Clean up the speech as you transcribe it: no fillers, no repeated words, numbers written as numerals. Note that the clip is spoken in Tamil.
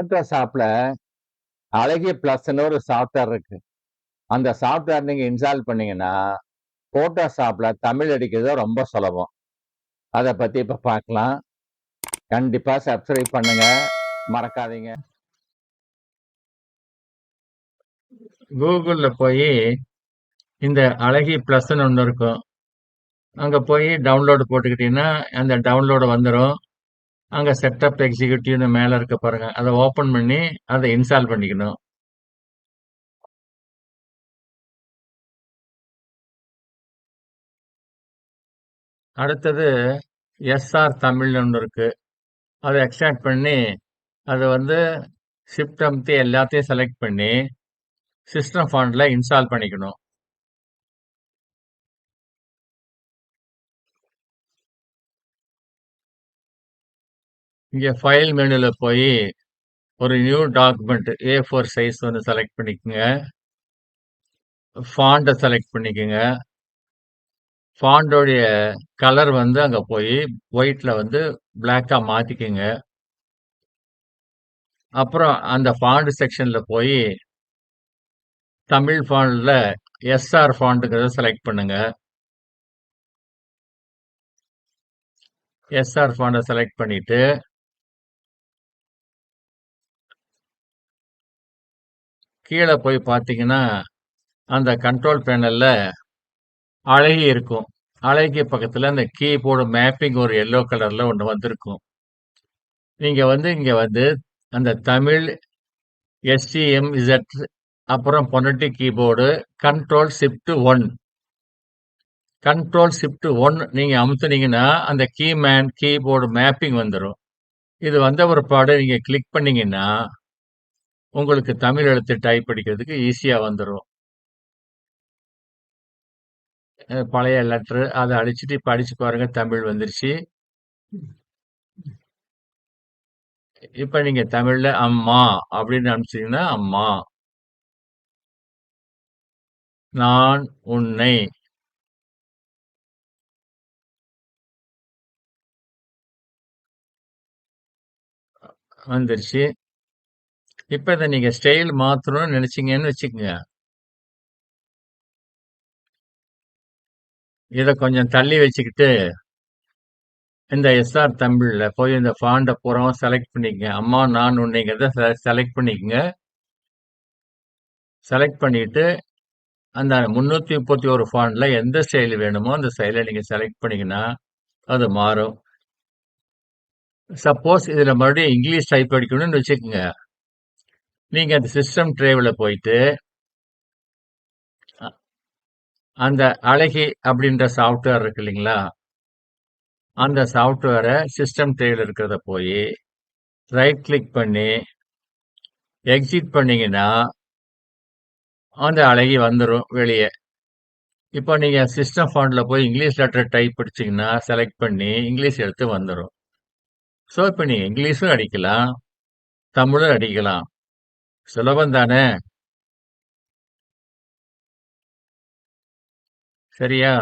ஃபோட்டோஷாப்ல அழகிய பிளஸ்ன்னு ஒரு சாஃப்ட்வேர் இருக்கு. அந்த சாஃப்ட்வேர் நீங்க இன்ஸ்டால் பண்ணீங்கன்னா, ஃபோட்டோஷாப்ல தமிழ் அடிக்கிறது ரொம்ப சுலபம். அத பத்தி இப்ப பார்க்கலாம். கண்டிப்பா சப்ஸ்கிரைப் பண்ணுங்க. மறக்காதீங்க. கூகுள்ல போய் இந்த அழகி பிளஸ்ன்னு ஒன்று இருக்கும். அங்க போய் டவுன்லோடு போட்டுக்கிட்டீங்கன்னா, அந்த டவுன்லோடு வந்துரும். அங்க செட்டப் எக்ஸிக்யூட்டிவ்னு மேல இருக்க பாருங்க. அத ஓப்பன் பண்ணி அத இன்ஸ்டால் பண்ணிக்கணும். அடுத்தது எஸ்ஆர் தமிழ்னு ஒண்ணு இருக்கு. அத எக்ஸ்ட்ராக்ட் பண்ணி, அத வந்து ஷிஃப்ட் அமுத்தி எல்லாத்தையும் செலக்ட் பண்ணி, சிஸ்டம் ஃபாண்ட்ல இன்ஸ்டால் பண்ணிக்கணும். இங்க ஃபைல் மெனுல போய் ஒரு நியூ டாக்குமெண்ட் A4 சைஸ் வந்து செலக்ட் பண்ணிக்கோங்க. ஃபாண்ட செலக்ட் பண்ணிக்கோங்க. ஃபாண்டோடைய கலர் வந்து அங்க போய் ஒயிட்ல வந்து பிளாக்கா மாத்திக்கங்க. அப்புறம் அந்த ஃபாண்ட் செக்ஷன்ல போய் தமிழ் ஃபாண்ட்ல எஸ்ஆர் ஃபாண்ட்ங்கிறத செலக்ட் பண்ணுங்க. எஸ்ஆர் ஃபாண்ட செலக்ட் பண்ணிட்டு கீழே போய் பார்த்தீங்கன்னா அந்த கண்ட்ரோல் பேனல்ல அழகி இருக்கும். அழகி பக்கத்துல அந்த கீபோர்டு மேப்பிங் ஒரு எல்லோ கலர்ல ஒண்ணு வந்திருக்கும். நீங்க வந்து இங்க வந்து அந்த தமிழ் STMZ அப்புறம் phonetic keyboard control shift 1 control shift 1 நீங்க அமுத்துனீங்கன்னா அந்த கீபோர்டு மேப்பிங் வந்துரும். இது வந்த பிற்பாடு நீங்க கிளிக் பண்ணீங்கன்னா உங்களுக்கு தமிழ் எழுத்து டைப் அடிக்கிறதுக்கு ஈஸியா வந்துரும். பழைய லெட்டர் அதை அடிச்சுட்டு இப்ப அடிச்சு பாருங்க, தமிழ் வந்துருச்சு. இப்ப நீங்க தமிழ்ல அம்மா அப்படின்னு அனுப்பிச்சீங்கன்னா அம்மா, நான் உன்னை, வந்துருச்சு. இப்ப இதை நீங்க ஸ்டைல் மாத்தணும்னு நினைச்சீங்கன்னு வச்சுக்கோங்க. இதை கொஞ்சம் தள்ளி வச்சுக்கிட்டு இந்த எஸ்ஆர் தமிழ்ல போய் இந்த ஃபாண்ட பூராவும் செலக்ட் பண்ணிக்கங்க. அம்மா நான் உன்னைங்கிறத செலக்ட் பண்ணிக்கங்க. செலக்ட் பண்ணிட்டு அந்த 331 ஃபாண்ட்ல எந்த ஸ்டைல் வேணுமோ அந்த ஸ்டைலை நீங்க செலக்ட் பண்ணீங்கன்னா அது மாறும். சப்போஸ் இதுல மறுபடியும் இங்கிலீஷ் டைப் அடிக்கணும்னு வச்சுக்கோங்க. நீங்க அந்த சிஸ்டம் ட்ரேவில் போயிட்டு அந்த அழகி அப்படின்ற சாஃப்ட்வேர் இருக்கு இல்லைங்களா, அந்த சாஃப்ட்வேரை சிஸ்டம் ட்ரேவில் இருக்கிறத போய் ரைட் கிளிக் பண்ணி எக்ஸிட் பண்ணீங்கன்னா அந்த அழகி வந்துடும் வெளியே. இப்போ நீங்க சிஸ்டம் ஃபாண்ட்ல போய் இங்கிலீஷ் லெட்டர் டைப் அடிச்சீங்கன்னா செலக்ட் பண்ணி இங்கிலீஷ் எடுத்து வந்துடும். ஸோ இப்போ நீங்க இங்கிலீஷும் அடிக்கலாம், தமிழும் அடிக்கலாம். சுலபம் தானே? சரியா?